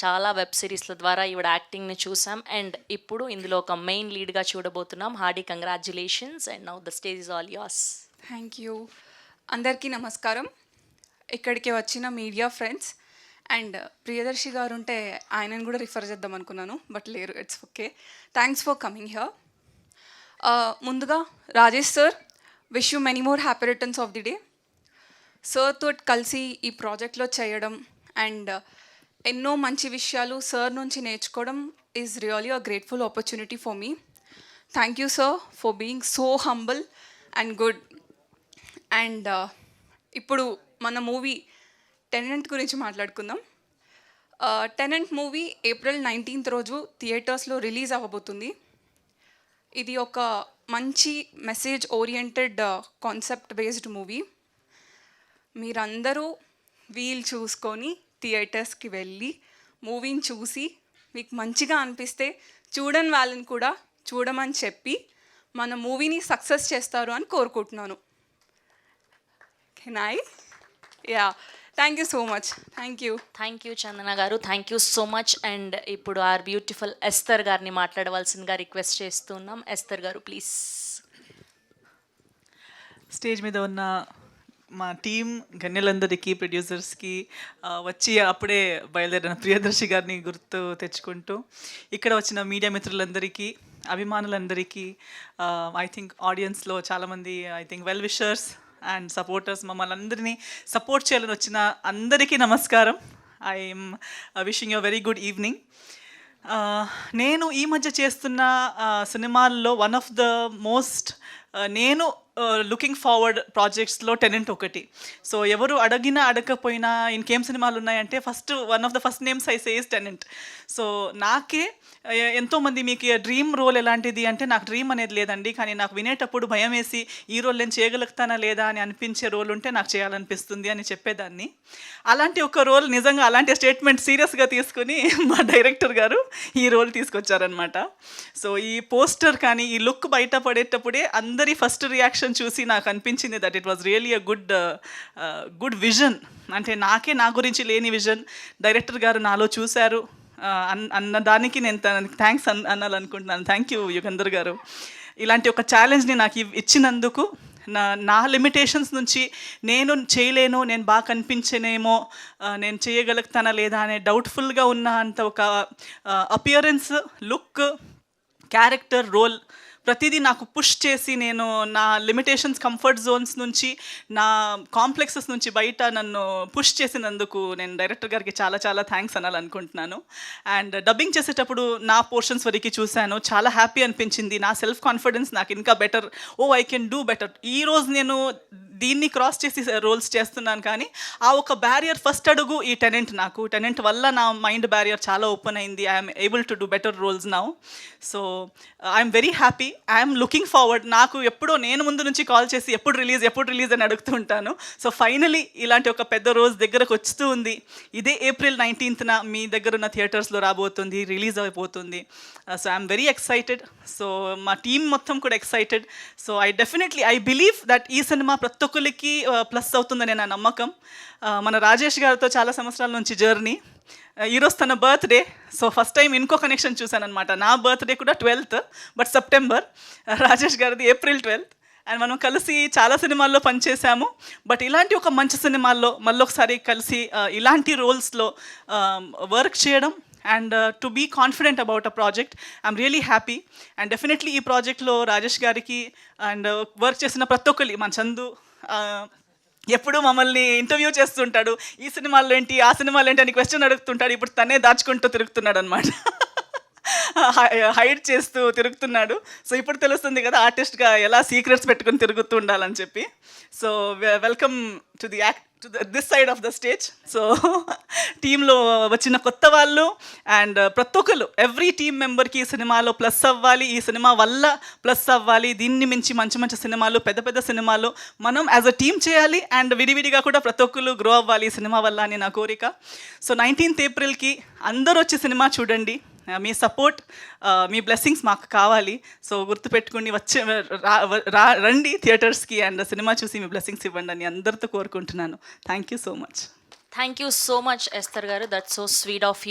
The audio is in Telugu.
చాలా వెబ్ సిరీస్ల ద్వారా ఈవిడ యాక్టింగ్ని చూసాం అండ్ ఇప్పుడు ఇందులో ఒక మెయిన్ లీడ్గా చూడబోతున్నాం. Hearty congratulations and now the stage is all yours. Thank you. అందరికీ నమస్కారం. ఇక్కడికి వచ్చిన మీడియా ఫ్రెండ్స్ అండ్ ప్రియదర్శి గారు ఉంటే ఆయనను కూడా రిఫర్ చేద్దాం అనుకున్నాను, బట్ లేరు. It's okay. Thanks for coming here. ముందుగా Rajesh sir, wish you many more happy returns of the day. Sir తోటి కలిసి ఈ ప్రాజెక్ట్లో చేయడం అండ్ ఎన్నో మంచి విషయాలు సార్ నుంచి నేర్చుకోవడం is really a grateful opportunity for me. Thank you sir for being so humble and good. And ఇప్పుడు మన మూవీ టెనెంట్ గురించి మాట్లాడుకుందాం. టెనెంట్ మూవీ April 19th రోజు థియేటర్స్లో రిలీజ్ అవ్వబోతుంది. ఇది ఒక మంచి message oriented concept based movie. మీరందరూ వీలు చూసుకొని థియేటర్స్కి వెళ్ళి మూవీని చూసి మీకు మంచిగా అనిపిస్తే చూడని వాళ్ళని కూడా చూడమని చెప్పి మన మూవీని సక్సెస్ చేస్తారు అని కోరుకుంటున్నాను. Can I? Yeah, thank you so much. Thank you. Thank you Chandana garu, thank you so much. And ఇప్పుడు ఆర్ బ్యూటిఫుల్ ఎస్తర్ గారిని మాట్లాడవలసిందిగా రిక్వెస్ట్ చేస్తున్నాం. ఎస్తర్ గారు ప్లీజ్. స్టేజ్ మీద ఉన్న మా టీం గన్యలందరికీ, ప్రొడ్యూసర్స్కి, వచ్చి అప్పుడే బయలుదేరిన ప్రియదర్శి గారిని గుర్తు తెచ్చుకుంటూ, ఇక్కడ వచ్చిన మీడియా మిత్రులందరికీ, అభిమానులందరికీ, ఐ థింక్ ఆడియన్స్లో చాలామంది I think well wishers and supporters, మమ్మల్ని అందరినీ సపోర్ట్ చేయాలని వచ్చిన అందరికీ నమస్కారం. I'm wishing you very good evening. నేను ఈ మధ్య చేస్తున్న సినిమాల్లో వన్ ఆఫ్ ద మోస్ట్ నేను లుకింగ్ ఫార్వర్డ్ ప్రాజెక్ట్స్లో టెనెంట్ ఒకటి. సో ఎవరు అడిగినా అడగకపోయినా ఇంకేం సినిమాలు ఉన్నాయంటే one of the first names I say is tenant. So నాకే ఎంతోమంది మీకు డ్రీమ్ రోల్ ఎలాంటిది అంటే, నాకు డ్రీమ్ అనేది లేదండి, కానీ నాకు వినేటప్పుడు భయం వేసి ఈ రోల్ నేను చేయగలుగుతానా లేదా అని అనిపించే రోల్ ఉంటే నాకు చేయాలనిపిస్తుంది అని చెప్పేదాన్ని. అలాంటి ఒక రోల్ నిజంగా అలాంటి స్టేట్మెంట్ సీరియస్గా తీసుకుని మా డైరెక్టర్ గారు ఈ రోల్ తీసుకొచ్చారనమాట. సో ఈ పోస్టర్ కానీ ఈ లుక్ బయట పడేటప్పుడే అందరి ఫస్ట్ రియాక్షన్ చూసి నాకు అనిపించింది that it was really a good vision. అంటే నా గురించి లేని విజన్ డైరెక్టర్ గారు నాలో చూశారు అన్న దానికి నేను థ్యాంక్స్ అనాలనుకుంటున్నాను. థ్యాంక్ యూ యుగంధర్ గారు. ఇలాంటి ఒక ఛాలెంజ్ని నాకు ఇచ్చినందుకు, నా లిమిటేషన్స్ నుంచి నేను చేయలేను, నేను బాగా కనిపించనేమో, నేను చేయగలుగుతానా లేదా అనే డౌట్ఫుల్గా ఉన్న అంత ఒక అపియరెన్స్, లుక్, క్యారెక్టర్, రోల్ ప్రతిదీ నాకు పుష్ చేసి, నేను నా లిమిటేషన్స్, కంఫర్ట్ జోన్స్ నుంచి, నా కాంప్లెక్సెస్ నుంచి బయట నన్ను పుష్ చేసినందుకు నేను డైరెక్టర్ గారికి చాలా చాలా థ్యాంక్స్ అనాలనుకుంటున్నాను. అండ్ డబ్బింగ్ చేసేటప్పుడు నా పోర్షన్స్ వరకు చూశాను, చాలా హ్యాపీ అనిపించింది. నా సెల్ఫ్ కాన్ఫిడెన్స్ నాకు ఇంకా better, I can do better. ఈరోజు నేను దీన్ని క్రాస్ చేసి రోల్స్ చేస్తున్నాను, కానీ ఆ ఒక బ్యారియర్ ఫస్ట్ అడుగు ఈ టెనెంట్ వల్ల నా మైండ్ బ్యారియర్ చాలా ఓపెన్ అయింది. I'm able to do better roles now. So I'm very happy. I'm looking forward. నాకు ఎప్పుడో నేను ముందు నుంచి కాల్ చేసి ఎప్పుడు రిలీజ్ అని అడుగుతూ ఉంటాను. సో ఫైనలీ ఇలాంటి ఒక పెద్ద రోజు దగ్గరకు వస్తూ ఉంది. ఇదే April 19th మీ దగ్గర ఉన్న థియేటర్స్లో రాబోతుంది, రిలీజ్ అయిపోతుంది. So I'm very excited. So మా టీం మొత్తం కూడా excited. So I believe that ఈ సినిమా ప్రతి ఒక్కరికి ప్లస్ అవుతుందనే నా నమ్మకం. మన రాజేష్ గారితో చాలా సంవత్సరాల నుంచి జర్నీ. ఈరోజు తన బర్త్డే. సో ఫస్ట్ టైం ఇంకో కనెక్షన్ చూశాను అనమాట. నా బర్త్డే కూడా 12th, బట్ సెప్టెంబర్. రాజేష్ గారిది April 12th. అండ్ మనం కలిసి చాలా సినిమాల్లో పనిచేసాము. బట్ ఇలాంటి ఒక మంచి సినిమాల్లో మళ్ళొకసారి కలిసి ఇలాంటి రోల్స్లో వర్క్ చేయడం and to be confident about a project, I'm really happy. And definitely ఈ ప్రాజెక్ట్లో రాజేష్ గారికి అండ్ వర్క్ చేసిన ప్రతి ఒక్కరి, మన చందు ఎప్పుడు మమ్మల్ని ఇంటర్వ్యూ చేస్తుంటాడు, ఈ సినిమాల్లో ఏంటి, ఆ సినిమాలో ఏంటి అని క్వశ్చన్ అడుగుతుంటాడు. ఇప్పుడు తనే దాచుకుంటూ తిరుగుతున్నాడు అనమాట, హైడ్ చేస్తూ తిరుగుతున్నాడు. సో ఇప్పుడు తెలుస్తుంది కదా ఆర్టిస్ట్గా ఎలా సీక్రెట్స్ పెట్టుకుని తిరుగుతూ ఉండాలని చెప్పి. So welcome to this side of the stage. So టీంలో వచ్చిన కొత్త వాళ్ళు అండ్ ప్రతి ఒక్కరు, ఎవ్రీ టీమ్ మెంబర్కి ఈ సినిమాలో ప్లస్ అవ్వాలి, ఈ సినిమా వల్ల ప్లస్ అవ్వాలి. దీన్ని మించి మంచి సినిమాలు, పెద్ద సినిమాలు మనం యాజ్ అ టీమ్ చేయాలి అండ్ విడివిడిగా కూడా ప్రతి ఒక్కరు గ్రో అవ్వాలి ఈ సినిమా వల్ల అని నా కోరిక. సో 19th Aprilకి అందరూ వచ్చి సినిమా చూడండి. మీ సపోర్ట్, మీ బ్లెస్సింగ్స్ మాకు కావాలి. సో గుర్తుపెట్టుకుని రండి థియేటర్స్కి అండ్ సినిమా చూసి మీ బ్లెస్సింగ్స్ ఇవ్వండి అని అందరితో కోరుకుంటున్నాను. Thank you so much. Thank you so much Esther garu, that's so sweet of you.